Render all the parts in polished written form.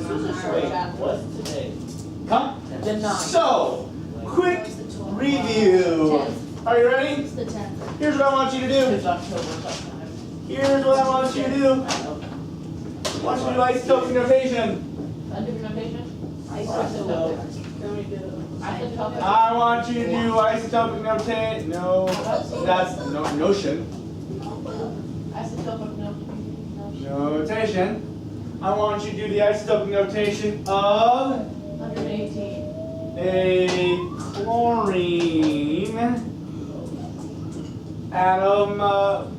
was a short chapter. What's today? Come. The 9th. So, quick review. Are you ready? It's the 10th. Here's what I want you to do. It's October sometime. Here's what I want you to do. I want you to do isotopic notation. Scientific notation? Isotope. Isotopic. I want you to do isotopic notation. No, that's no notion. Isotopic notation. Notation. I want you to do the isotopic notation of 118. a chlorine atom. I'll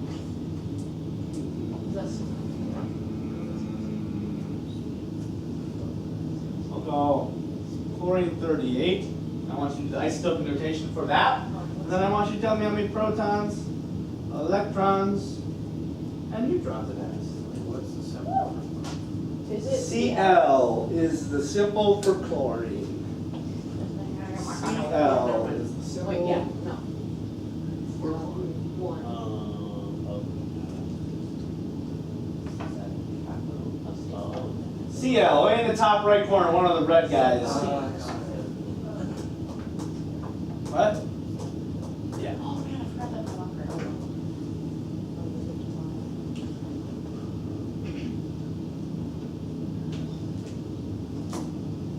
go chlorine 38. I want you to do the isotopic notation for that. And then I want you to tell me how many protons, electrons, and neutrons it has. What's the symbol? Is it? Cl is the symbol for chlorine. Cl is the symbol. Wait, yeah, no. Cl, way in the top right corner, one of the red guys. What? Yeah. Oh man, I forgot that marker.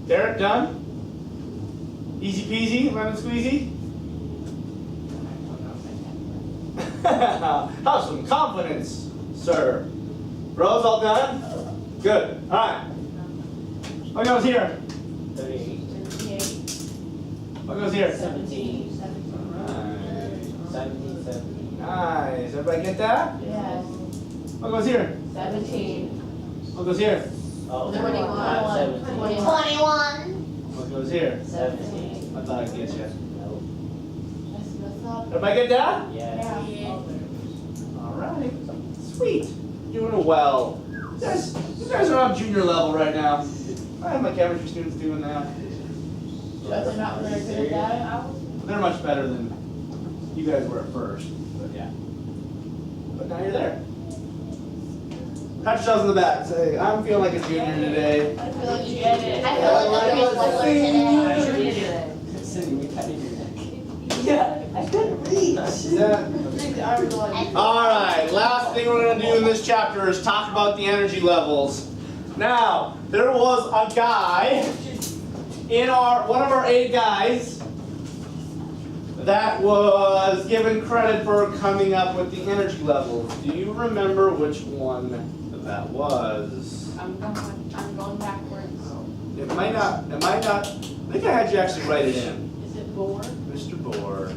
Derek, done? Easy peasy, lemon squeezy? Have some confidence, sir. Rose, all done? Good. All right. What goes here? 38. 38. What goes here? 17. 17. Nice. 17, 17. Nice. Everybody get that? Yes. What goes here? 17. What goes here? Oh, 21. 17. 21. What goes here? 17. I thought I'd get you. Nope. What's up? Everybody get that? Yeah. All right. Sweet. Doing well. You guys are on junior level right now. I have my chemistry students doing that. They're not very good at that. They're much better than you guys were at first. But yeah. But now you're there. Pat yourselves in the back. Say, I'm feeling like a junior today. I feel like you did it. I feel like a big today. Cindy, we cut your neck. Yeah, I couldn't read. Is that? All right, last thing we're going to do in this chapter is talk about the energy levels. Now, there was a guy in one of our 8 guys that was given credit for coming up with the energy levels. Do you remember which one that was? I'm going backwards. It might not, I think I had you actually write it in. Is it Bohr? Mr. Bohr.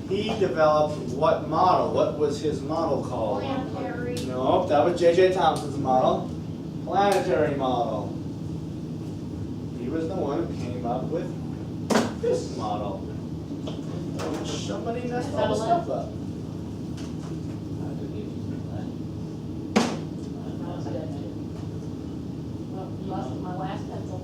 He developed what model? What was his model called? Planetary. Nope, that was J.J. Thomson's model. Planetary model. He was the one who came up with this model. Which somebody messed all the stuff up. Well, you lost my last pencil.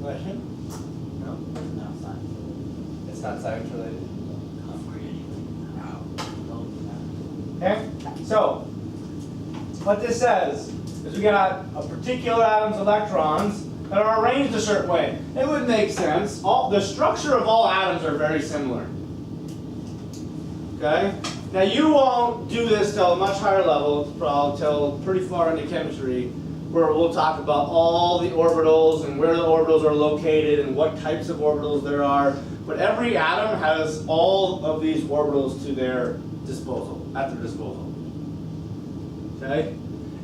Question? No? No, it's not. It's not science related. No. Okay? So, what this says is we got a particular atom's electrons that are arranged a certain way. It would make sense. The structure of all atoms are very similar. Okay? Now you won't do this till a much higher level, probably till pretty far into chemistry, where we'll talk about all the orbitals and where the orbitals are located and what types of orbitals there are. But every atom has all of these orbitals to their disposal, at their disposal. Okay?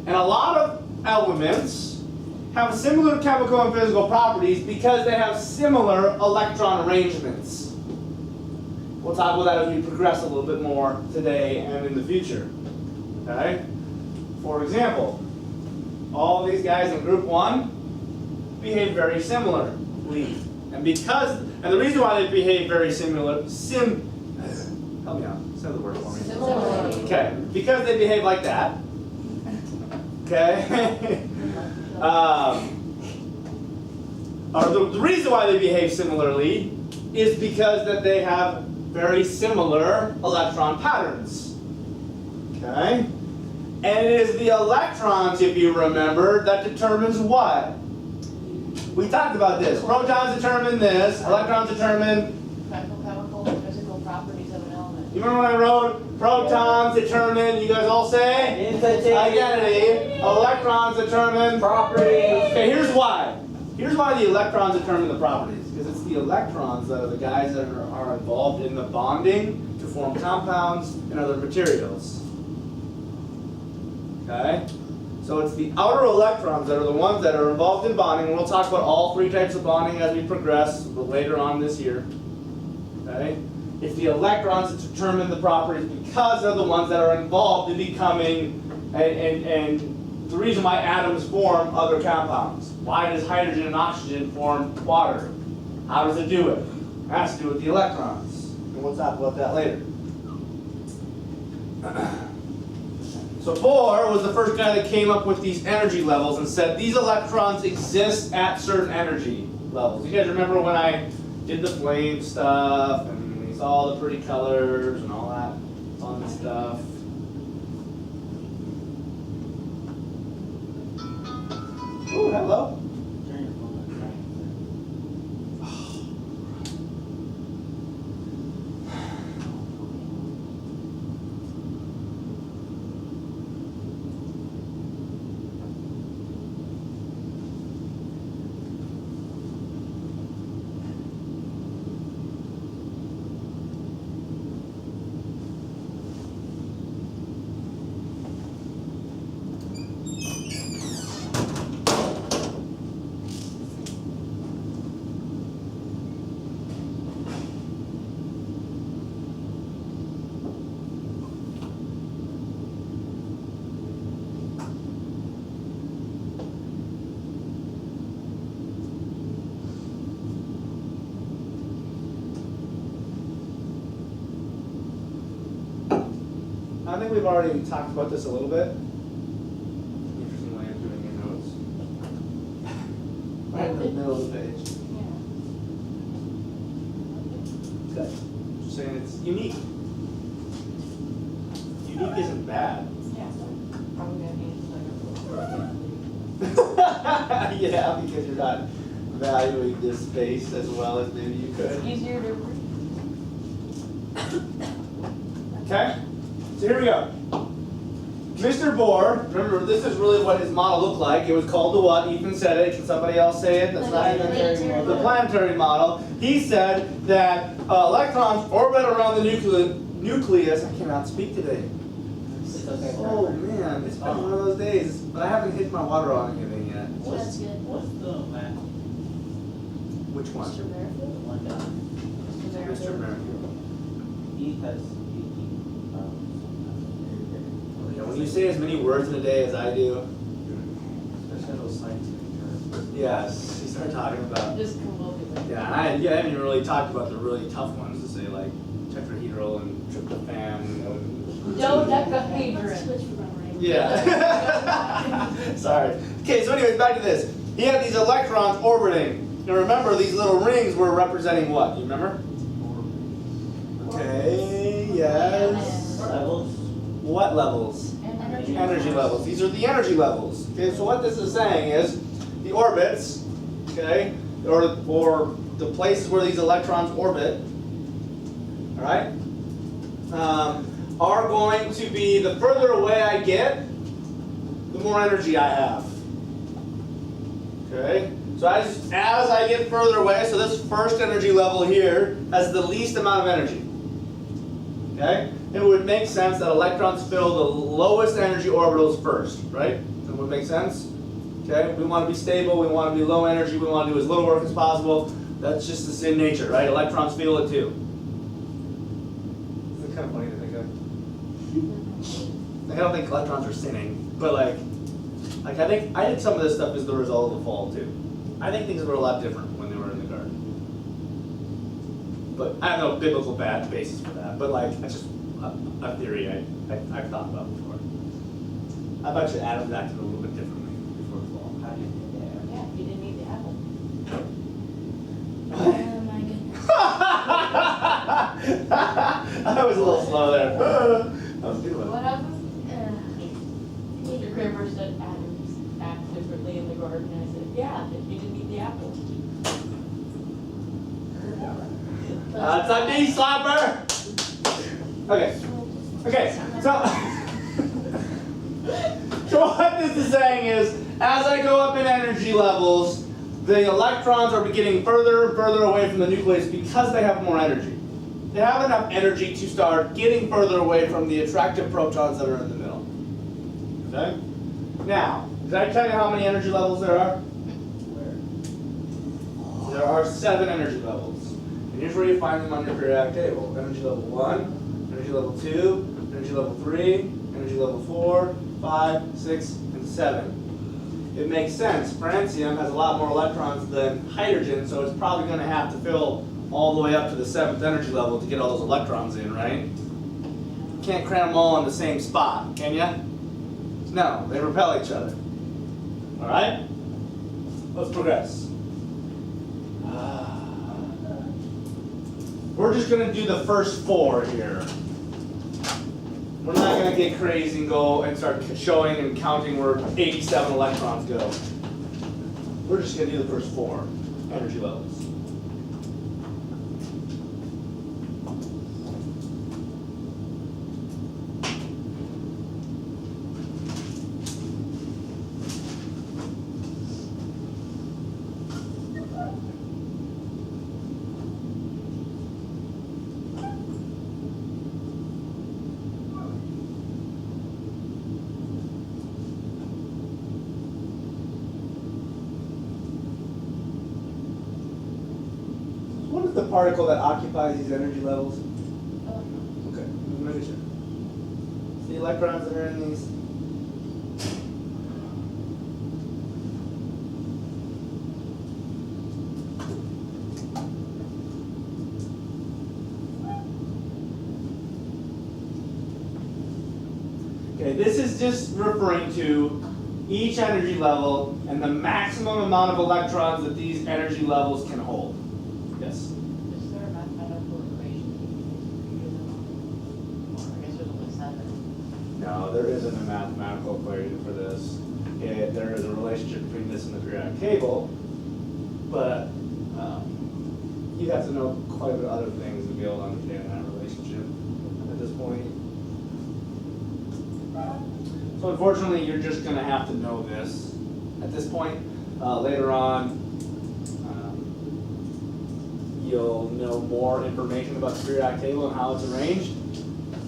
And a lot of elements have similar chemical and physical properties because they have similar electron arrangements. We'll talk about that as we progress a little bit more today and in the future. Okay? For example, all these guys in group 1 behave very similarly. And the reason why they behave very similar, help me out, say the word for me. Similarly. Okay, because they behave like that. Okay? Or the reason why they behave similarly is because that they have very similar electron patterns. Okay? And it is the electrons, if you remember, that determines what? We talked about this. Protons determine this, electrons determine. Chemical and physical properties of an element. You remember when I wrote protons determine, you guys all say? Identity. Electrons determine Properties. Okay, here's why. Here's why the electrons determine the properties. Because it's the electrons that are the guys that are involved in the bonding to form compounds and other materials. Okay? So it's the outer electrons that are the ones that are involved in bonding. And we'll talk about all 3 types of bonding as we progress later on this year. Okay? It's the electrons that determine the properties because they're the ones that are involved in becoming, and the reason why atoms form other compounds. Why does hydrogen and oxygen form water? How does it do it? It has to do with the electrons. And we'll talk about that later. So Bohr was the first guy that came up with these energy levels and said these electrons exist at certain energy levels. You guys remember when I did the flame stuff and we saw all the pretty colors and all that fun stuff? Ooh, hello. I think we've already talked about this a little bit. Interesting way of doing your notes. Right in the middle of the page. Good. Just saying it's unique. Unique isn't bad. Yeah, so probably gonna need Yeah, because you're not valuing this space as well as maybe you could. easier to read. Okay? So here we go. Mr. Bohr, remember this is really what his model looked like. It was called the what? Ethan said it. Can somebody else say it? That's not even the planetary model. He said that electrons orbit around the nucleus. I cannot speak today. Oh man, it's been one of those days. But I haven't hit my water on anything yet. That's good. What's the last Which one? Mr. Merrifield? one down? Mr. Merrifield. He has Yeah, when you say as many words in a day as I do, especially those scientific terms. yes, you start talking about. Just convoluted. Yeah, and I haven't even really talked about the really tough ones to say like tetrahedral and tryptophan. Dodecahedron. Yeah. Sorry. Okay, so anyways, back to this. He had these electrons orbiting. Now remember, these little rings were representing what? Do you remember? Okay, yes. Levels. What levels? Energy levels. These are the energy levels. Okay, so what this is saying is the orbits, okay, or the places where these electrons orbit, all right, are going to be, the further away I get, the more energy I have. Okay, so as I get further away, so this first energy level here has the least amount of energy. Okay, it would make sense that electrons fill the lowest energy orbitals first, right? That would make sense? Okay, we want to be stable, we want to be low energy, we want to do as little work as possible. That's just the same nature, right? Electrons feel it too. It's kind of funny to think of. I don't think electrons are sinning, but like I think some of this stuff is the result of the fall too. I think things were a lot different when they were in the garden. But I have no biblical basis for that. But like, it's just a theory I've thought about before. I bet you Adam acted a little bit differently before the fall. How do you get there? Yeah, you didn't eat the apple. Oh my goodness. I was a little slow there. That was a good one. What happened? Your grandpa said Adams act differently in the garden, and I said, yeah, if you didn't eat the apple. It's a knee slapper! Okay. Okay, so what this is saying is, as I go up in energy levels, the electrons are getting further and further away from the nucleus because they have more energy. They have enough energy to start getting further away from the attractive protons that are in the middle. Okay? Now, did I tell you how many energy levels there are? There are 7 energy levels. And here's where you find them on your periodic table. Energy level 1, energy level 2, energy level 3, energy level 4, 5, 6, and 7. It makes sense. Francium has a lot more electrons than hydrogen, so it's probably going to have to fill all the way up to the 7th energy level to get all those electrons in, right? You can't cram them all in the same spot, can you? No, they repel each other. All right? Let's progress. We're just going to do the first 4 here. We're not going to get crazy and go and start showing and counting where 87 electrons go. We're just going to do the first 4 energy levels. The particle that occupies these energy levels? Okay, make sure. The electrons that are in these. Okay, this is just referring to each energy level and the maximum amount of electrons that these energy levels can hold. Yes? Is there a mathematical equation? I guess there's only 7. No, there isn't a mathematical equation for this. There is a relationship between this and the periodic table, but you have to know quite a bit of other things to be able to understand that relationship at this point. So unfortunately, you're just going to have to know this at this point. Later on, you'll know more information about the periodic table and how it's arranged,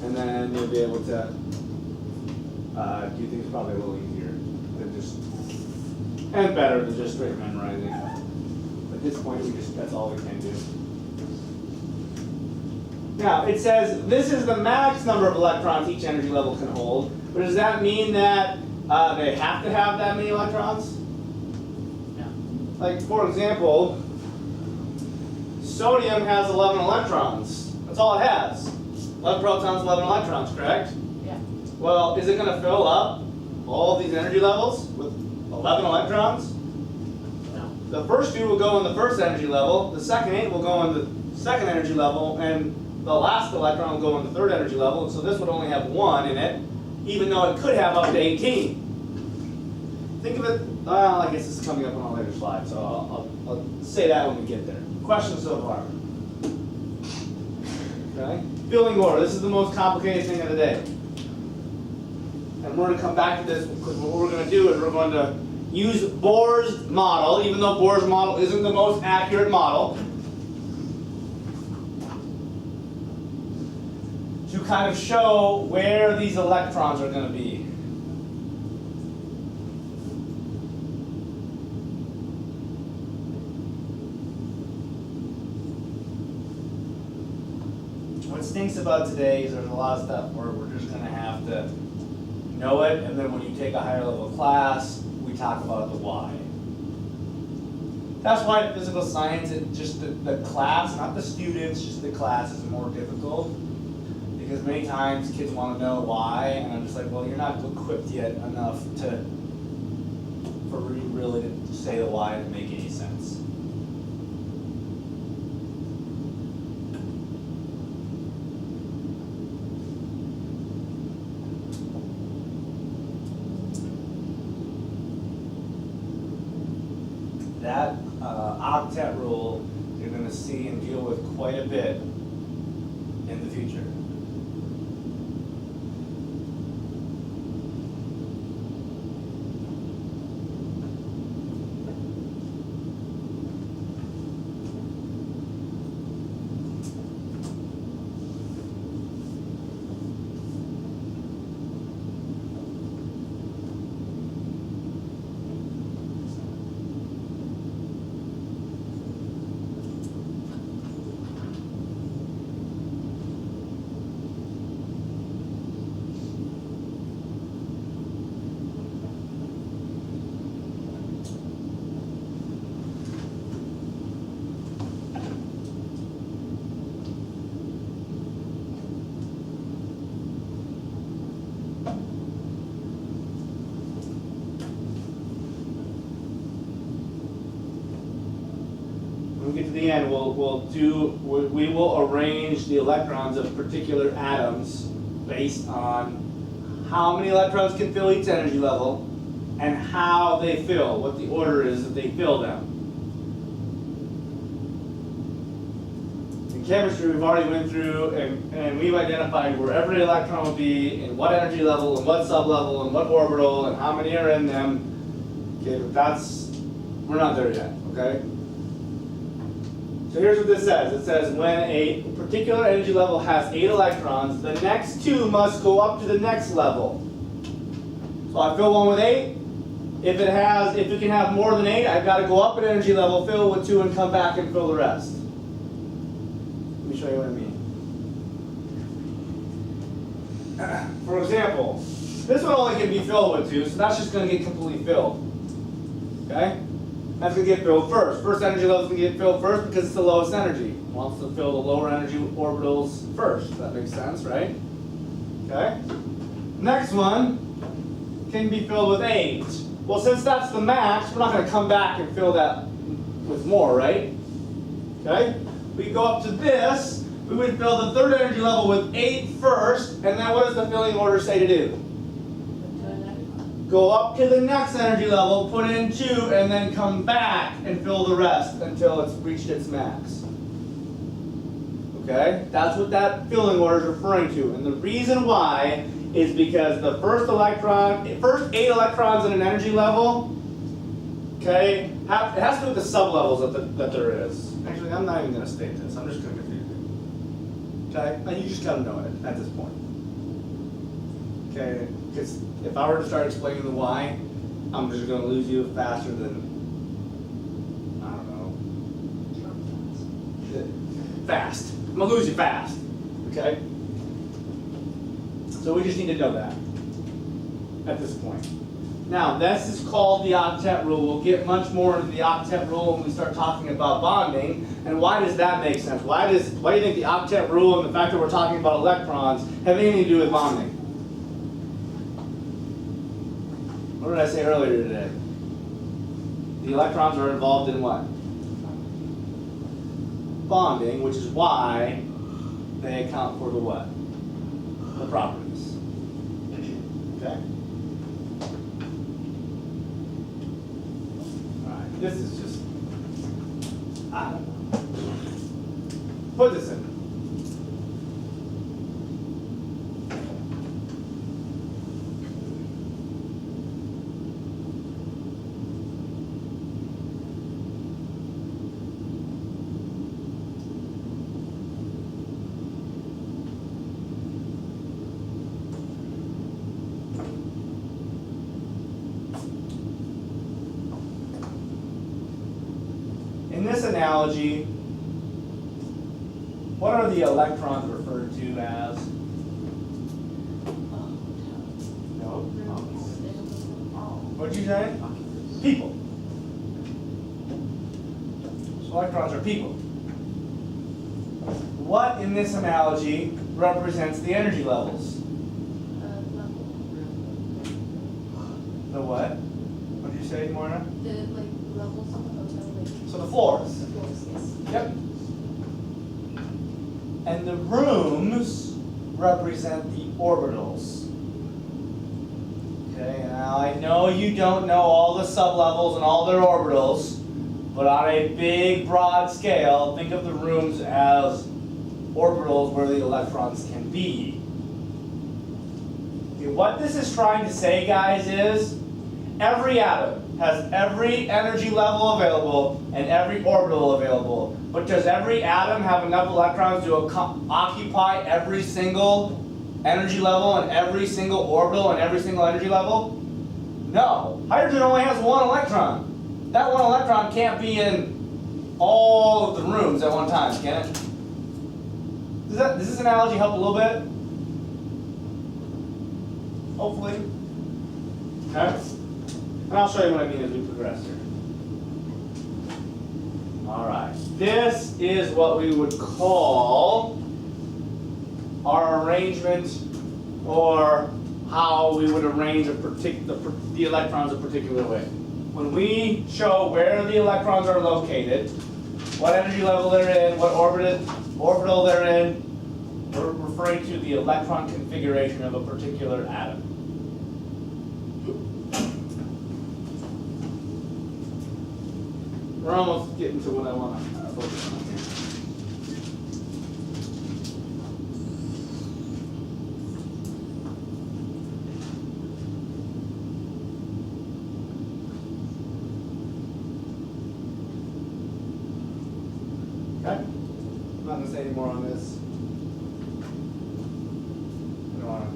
and then you'll be able to do things probably a little easier than just, and better than just straight memorizing. At this point, that's all we can do. Now, it says this is the max number of electrons each energy level can hold, but does that mean that they have to have that many electrons? No. Like, for example, sodium has 11 electrons. That's all it has. 11 protons, 11 electrons, correct? Yeah. Well, is it going to fill up all of these energy levels with 11 electrons? No. The first 2 will go in the first energy level, the second 8 will go in the second energy level, and the last electron will go in the third energy level, so this would only have 1 in it, even though it could have up to 18. Think of it, well, I guess this is coming up on a later slide, so I'll say that when we get there. Questions so far? Okay. Filling order. This is the most complicated thing of the day. And we're going to come back to this because what we're going to do is we're going to use Bohr's model, even though Bohr's model isn't the most accurate model, to kind of show where these electrons are going to be. What stinks about today is there's a lot of stuff where we're just going to have to know it, and then when you take a higher level class, we talk about the why. That's why physical science, just the class, not the students, just the class is more difficult. Because many times kids want to know why, and I'm just like, well, you're not equipped yet enough for really to say the why to make any sense. That octet rule you're going to see and deal with quite a bit in the future. When we get to the end, we will arrange the electrons of particular atoms based on how many electrons can fill each energy level and how they fill, what the order is that they fill them. In chemistry, we've already went through and we've identified where every electron will be, in what energy level, in what sublevel, in what orbital, and how many are in them. Okay, but we're not there yet, okay? So here's what this says. It says when a particular energy level has 8 electrons, the next 2 must go up to the next level. So I fill one with 8. If it can have more than 8, I've got to go up an energy level, fill with 2, and come back and fill the rest. Let me show you what I mean. For example, this one only can be filled with 2, so that's just going to get completely filled. Okay? That's going to get filled first. First energy level is going to get filled first because it's the lowest energy. It wants to fill the lower energy orbitals first. That makes sense, right? Okay? Next one can be filled with 8. Well, since that's the max, we're not going to come back and fill that with more, right? Okay? We go up to this. We would fill the third energy level with 8 first, and then what does the filling order say to do? Go up to the next energy level, put in 2, and then come back and fill the rest until it's reached its max. Okay? That's what that filling order is referring to. And the reason why is because the first 8 electrons in an energy level, okay, it has to do with the sublevels that there is. Actually, I'm not even going to state this. I'm just going to confuse you. Okay? And you just got to know it at this point. Okay? Because if I were to start explaining the why, I'm just going to lose you faster than, I don't know, fast. I'm going to lose you fast. Okay? So we just need to know that at this point. Now, this is called the octet rule. We'll get much more into the octet rule when we start talking about bonding. And why does that make sense? Why do you think the octet rule and the fact that we're talking about electrons have anything to do with bonding? What did I say earlier today? The electrons are involved in what? Bonding, which is why they account for the what? The properties. Okay? Alright, this is just, I don't know. Put this in. analogy, what are the electrons referred to as? No. What'd you say? People. So electrons are people. What in this analogy represents the energy levels? The what? What did you say, Morna? The levels of the hotel, So the floors. the floors, yes. Yep. And the rooms represent the orbitals. Okay, now I know you don't know all the sublevels and all their orbitals, but on a big, broad scale, think of the rooms as orbitals where the electrons can be. Okay, what this is trying to say, guys, is every atom has every energy level available and every orbital available. But does every atom have enough electrons to occupy every single energy level and every single orbital and every single energy level? No. Hydrogen only has one electron. That one electron can't be in all of the rooms at one time, can it? Does this analogy help a little bit? Hopefully. Okay. And I'll show you what I mean as we progress here. All right. This is what we would call our arrangement, or how we would arrange the electrons a particular way. When we show where the electrons are located, what energy level they're in, what orbital they're in, we're referring to the electron configuration of a particular atom. We're almost getting to what I want to focus on here. Okay? I'm not going to say any more on this. I don't want to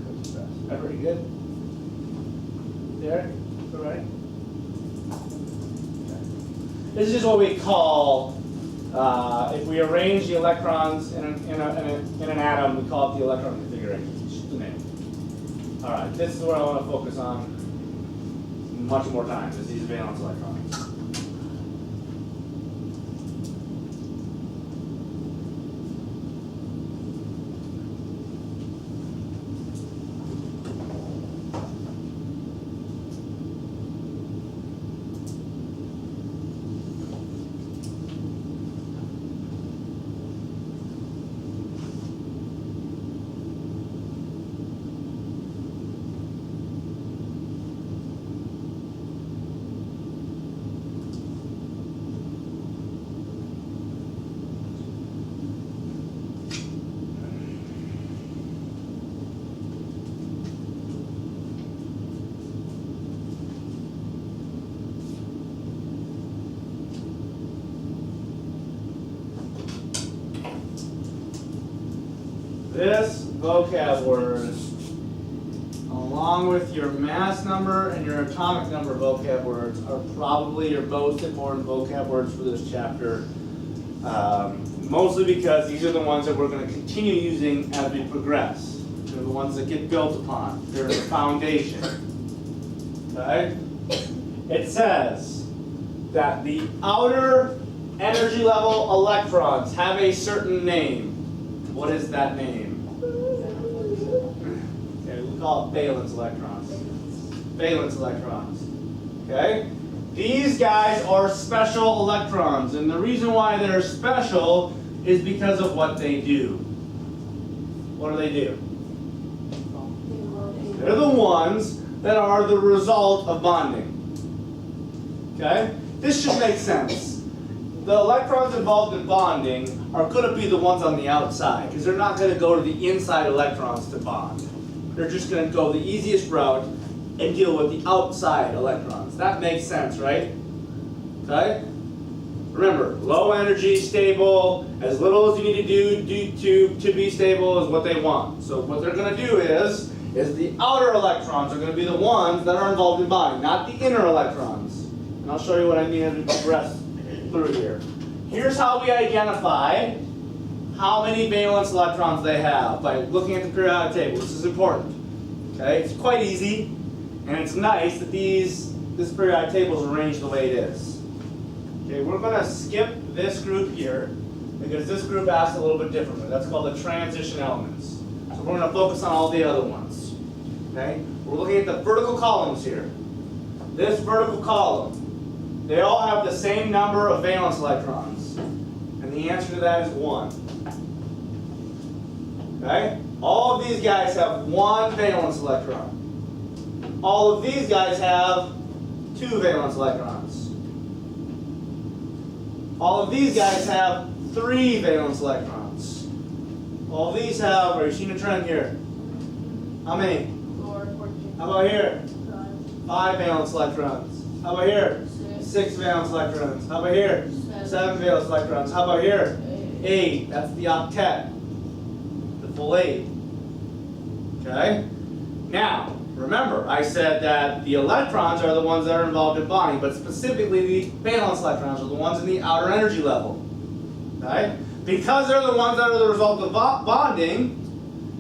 go too fast. Everybody good? Derek? All right? This is just what we call, if we arrange the electrons in an atom, we call it the electron configuration. It's just the name. All right, this is what I want to focus on much more time, is these valence electrons. This vocab word, along with your mass number and your atomic number vocab words, are probably your most important vocab words for this chapter. Mostly because these are the ones that we're going to continue using as we progress. They're the ones that get built upon. They're the foundation. Okay? It says that the outer energy level electrons have a certain name. What is that name? Okay, we'll call it valence electrons. Valence electrons. Okay? These guys are special electrons, and the reason why they're special is because of what they do. What do they do? They're the ones that are the result of bonding. Okay? This should make sense. The electrons involved in bonding are going to be the ones on the outside, because they're not going to go to the inside electrons to bond. They're just going to go the easiest route and deal with the outside electrons. That makes sense, right? Okay? Remember, low energy, stable, as little as you need to do to be stable is what they want. So what they're going to do is the outer electrons are going to be the ones that are involved in bonding, not the inner electrons. And I'll show you what I mean as we progress through here. Here's how we identify how many valence electrons they have by looking at the periodic table. This is important. Okay, it's quite easy, and it's nice that this periodic table is arranged the way it is. Okay, we're going to skip this group here because this group asks a little bit differently. That's called the transition elements. So we're going to focus on all the other ones. Okay, we're looking at the vertical columns here. This vertical column, they all have the same number of valence electrons, and the answer to that is 1. Okay? All of these guys have 1 valence electron. All of these guys have 2 valence electrons. All of these guys have 3 valence electrons. All of these have, are you seeing a trend here? How many? 4, 14. How about here? 5 valence electrons. How about here? 6 valence electrons. How about here? 7 valence electrons. How about here? 8. That's the octet. The full 8. Okay? Now, remember, I said that the electrons are the ones that are involved in bonding, but specifically the valence electrons are the ones in the outer energy level. Okay? Because they're the ones that are the result of bonding,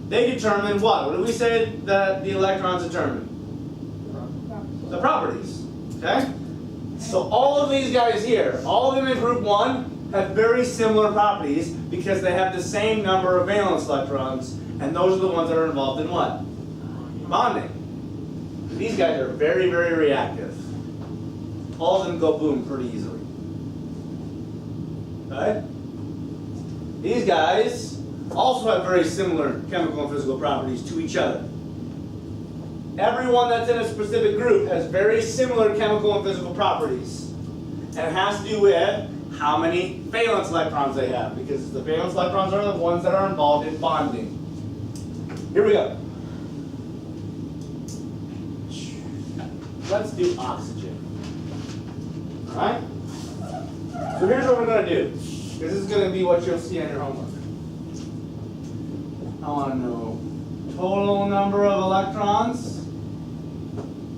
they determine what? What did we say that the electrons determine? The properties. Okay? So all of these guys here, all of them in group 1, have very similar properties because they have the same number of valence electrons, and those are the ones that are involved in what? Bonding. These guys are very, very reactive. All of them go boom pretty easily. Okay? These guys also have very similar chemical and physical properties to each other. Everyone that's in a specific group has very similar chemical and physical properties. And it has to do with how many valence electrons they have, because the valence electrons are the ones that are involved in bonding. Here we go. Let's do oxygen. Alright? So here's what we're going to do. This is going to be what you'll see on your homework. I want to know total number of electrons.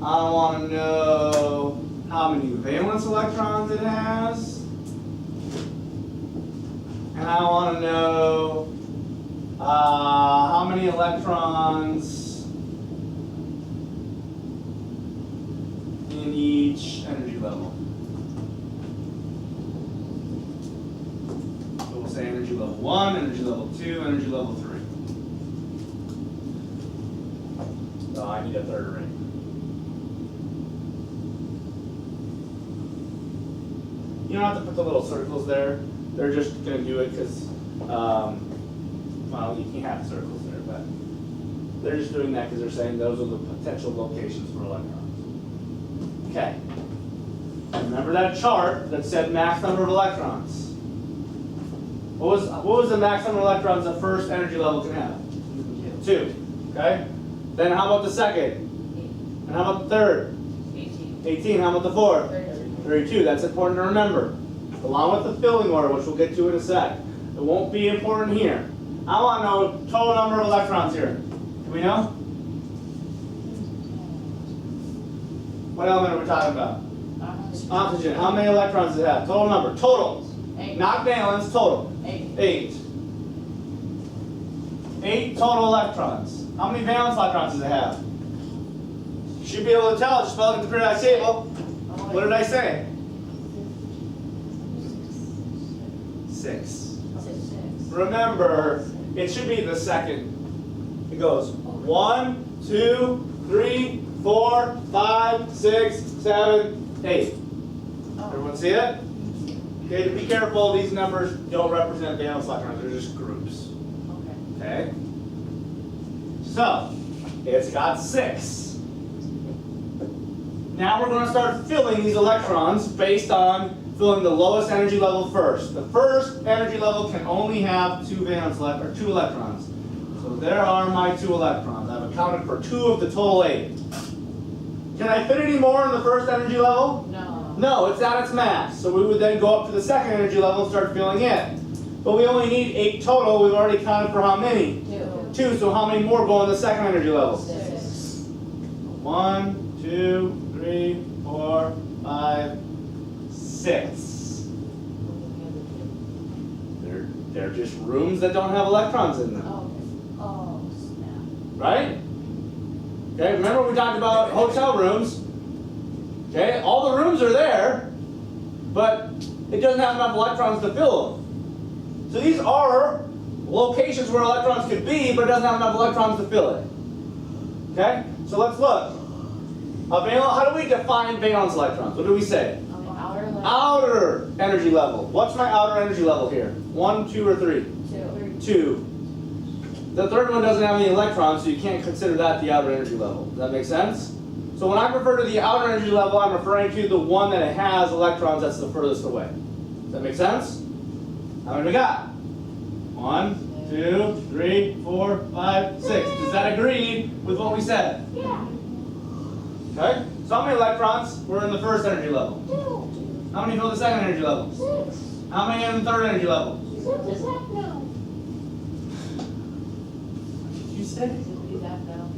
I want to know how many valence electrons it has. And I want to know how many electrons in each energy level. So we'll say energy level 1, energy level 2, energy level 3. So I need a third ring. You don't have to put the little circles there. They're just going to do it because, well, you can have circles there, but they're just doing that because they're saying those are the potential locations for electrons. Okay. Remember that chart that said max number of electrons? What was the max number of electrons the first energy level can have? 2. Okay? Then how about the second? 8. And how about the third? 18. 18. How about the fourth? 32. That's important to remember. Along with the filling order, which we'll get to in a sec. It won't be important here. I want to know total number of electrons here. Do we know? What element are we talking about? Oxygen. How many electrons does it have? Total number. Total. 8. Not valence, total. 8. 8. 8 total electrons. How many valence electrons does it have? You should be able to tell just by looking at the periodic table. What did I say? 6. Remember, it should be the second. It goes 1, 2, 3, 4, 5, 6, 7, 8. Everyone see it? Okay, to be careful, these numbers don't represent valence electrons, they're just groups. Okay? So, it's got 6. Now we're going to start filling these electrons based on filling the lowest energy level first. The first energy level can only have 2 electrons. So there are my 2 electrons. I've accounted for 2 of the total 8. Can I fit any more in the first energy level? No. No, it's at its max. So we would then go up to the second energy level and start filling it. But we only need 8 total. We've already counted for how many? 2. So how many more go in the second energy level? 6. 1, 2, 3, 4, 5, 6. They're just rooms that don't have electrons in them. Oh, snap. Right? Okay, remember we talked about hotel rooms. Okay, all the rooms are there, but it doesn't have enough electrons to fill them. So these are locations where electrons could be, but it doesn't have enough electrons to fill it. Okay, so let's look. How do we define valence electrons? What do we say? Outer level. Outer energy level. What's my outer energy level here? 1, 2, or 3? 2. The third one doesn't have any electrons, so you can't consider that the outer energy level. Does that make sense? So when I refer to the outer energy level, I'm referring to the one that has electrons that's the furthest away. Does that make sense? How many we got? 1, 2, 3, 4, 5, 6. Does that agree with what we said? Yeah. Okay? So how many electrons were in the first energy level? 2. How many fill the second energy level? 6. How many in the third energy level? 6 is that now? What did you say? Is that now?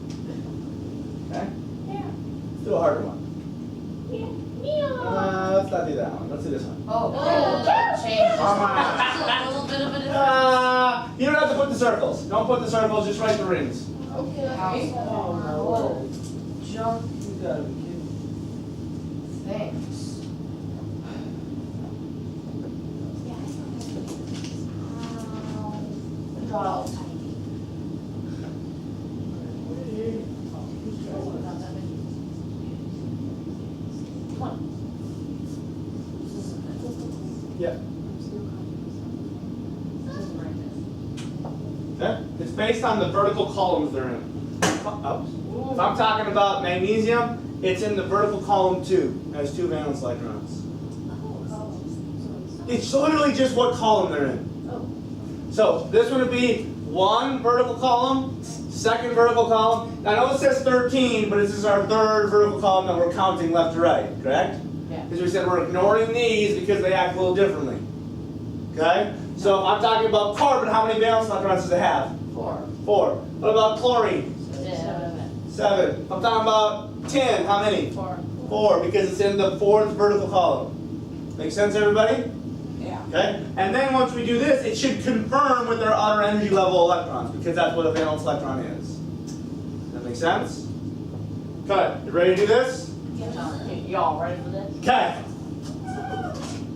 Okay? Yeah. Let's do a harder one. Yeah. Let's not do that one. Let's do this one. Change. Come on. A little bit of a difference. You don't have to put the circles. Don't put the circles, just write the rings. Okay. Oh, no. Junk. You gotta be kidding. Thanks. Draw. Yeah. Okay? It's based on the vertical columns they're in. If I'm talking about magnesium, it's in the vertical column 2. It has 2 valence electrons. It's literally just what column they're in. So this one would be 1 vertical column, 2nd vertical column. Now I know it says 13, but this is our 3rd vertical column that we're counting left to right, correct? Yeah. Because we said we're ignoring these because they act a little differently. Okay? So if I'm talking about carbon, how many valence electrons does it have? 4. 4. What about chlorine? 7. 7. If I'm talking about tin, how many? 4. 4, because it's in the 4th vertical column. Make sense, everybody? Yeah. Okay? And then once we do this, it should confirm with our outer energy level electrons, because that's what a valence electron is. Does that make sense? Okay, you ready to do this? Y'all ready for this? Okay.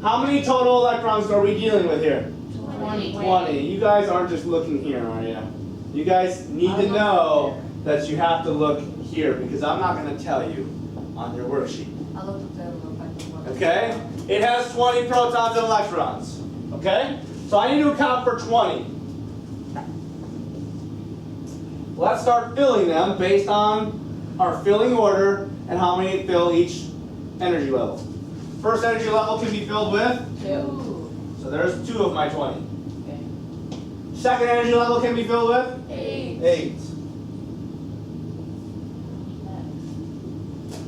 How many total electrons are we dealing with here? 20. 20. You guys aren't just looking here, are you? You guys need to know that you have to look here, because I'm not going to tell you on your worksheet. I looked up there real quick. Okay? It has 20 protons and electrons. Okay? So I need to account for 20. Let's start filling them based on our filling order and how many fill each energy level. First energy level can be filled with, 2. so there's 2 of my 20. Okay. Second energy level can be filled with 8. 8.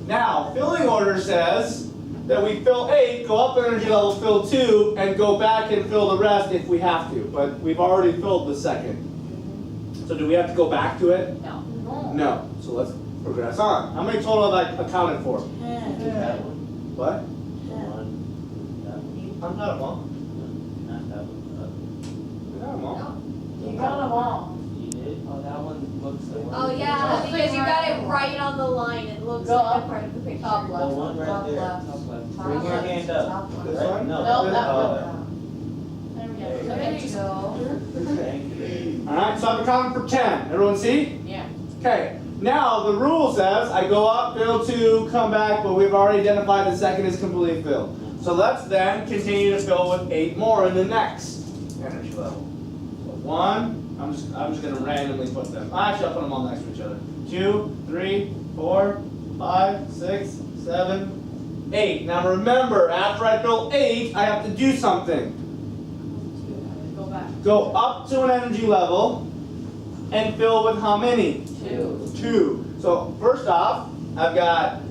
Now, filling order says that we fill 8, go up energy level, fill 2, and go back and fill the rest if we have to. But we've already filled the second. So do we have to go back to it? No. No. So let's progress on. How many total have I accounted for? 10. That one. What? I'm not a mom. We got them all. You got them all. You did? Oh, that one looks the one. Oh yeah, because you got it right on the line. It looks Go like up. a part of the picture. Top The left. one right Top there. left. Top left. Top Bring your left. hand up. Top left. This Right? one? No. No, that Oh, one. There we go. There you go. Thank you. Alright, so I'm accounting for 10. Everyone see? Yeah. Okay. Now, the rule says I go up, fill 2, come back, but we've already identified the second is completely filled. So let's then continue to fill with 8 more in the next energy level. So 1, I'm just going to randomly put them. Actually, I'll put them all next to each other. 2, 3, 4, 5, 6, 7, 8. Now remember, after I fill 8, I have to do something. Go back. Go up to an energy level and fill with how many? 2. 2. So first off, I've got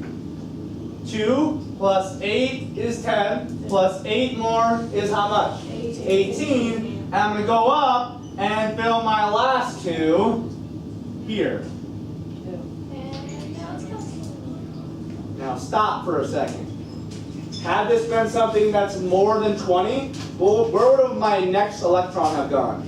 2 plus 8 is 10, plus 8 more is how much? 18. And I'm going to go up and fill my last 2 here. 2. Now stop for a second. had this been something that's more than 20, well, where would my next electron have gone?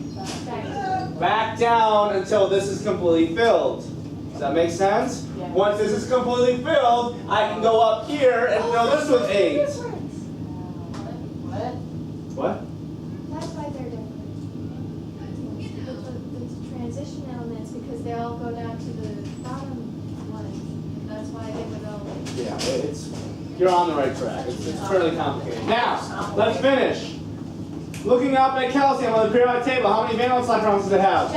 Back down until this is completely filled. Does that make sense? Yeah. Once this is completely filled, I can go up here and fill this with 8. What? What? That's why they're different. The transition elements, because they all go down to the bottom one. That's why they would all. Yeah, you're on the right track. It's fairly complicated. Now, let's finish. Looking up at calcium on the periodic table, how many valence electrons does it have?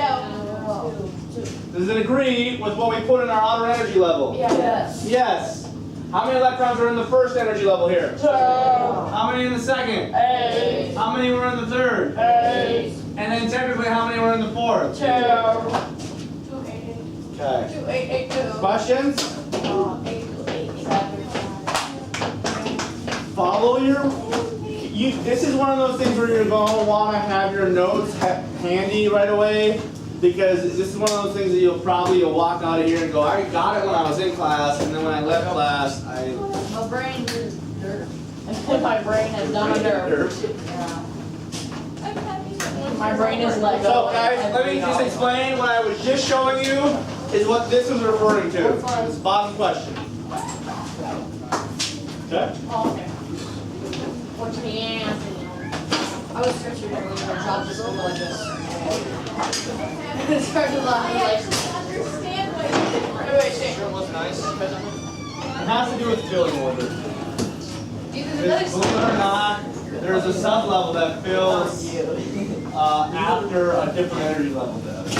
Does it agree with what we put in our outer energy level? Yes. Yes. How many electrons are in the first energy level here? 2. How many in the second? 8. How many were in the third? 8. And then technically, how many were in the fourth? 2. 2, 8, 8. Okay. 8, 8, 2. Questions? 8, 8, 7. Follow your. This is one of those things where you're going to want to have your notes handy right away, because this is one of those things that you'll walk out of here and go, I got it when I was in class, and then when I left class, My brain is dirt. My brain has done a dirt. Yeah. My brain is Lego. So guys, let me just explain what I was just showing you is what this is referring to. This bottom question. Okay? Oh, okay. What's the answer? I was searching for a job just to go like this. It's hard to laugh. I actually understand what Wait, shake. Sure was nice. It has to do with filling order. Either Believe it or not, there's a sub-level that fills after a different energy level does.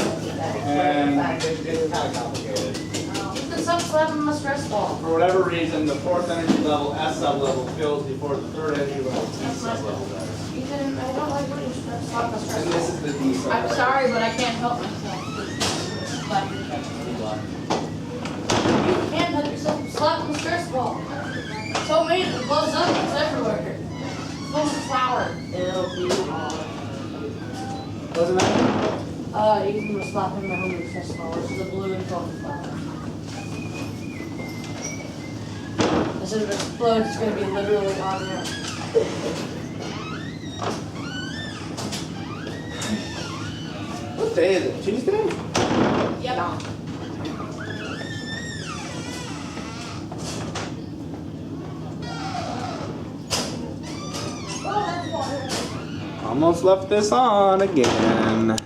And it's kind of complicated. Ethan, stop slapping my stress ball. For whatever reason, the fourth energy level, S sub-level, fills before the third energy level, T sub-level does. Ethan, I don't like when you slap my stress And ball. this is the D I'm sub-level. sorry, but I can't help myself. Slap your chest. You can't help yourself from slapping the stress ball. So mean, it blows up, it's everywhere. It smells like flour. Wasn't that? Ethan was slapping my homemade stress ball, which is a blue and foam flour. As soon as it explodes, it's going to be literally on there. What day is it? Tuesday? Yep. Almost left this on again.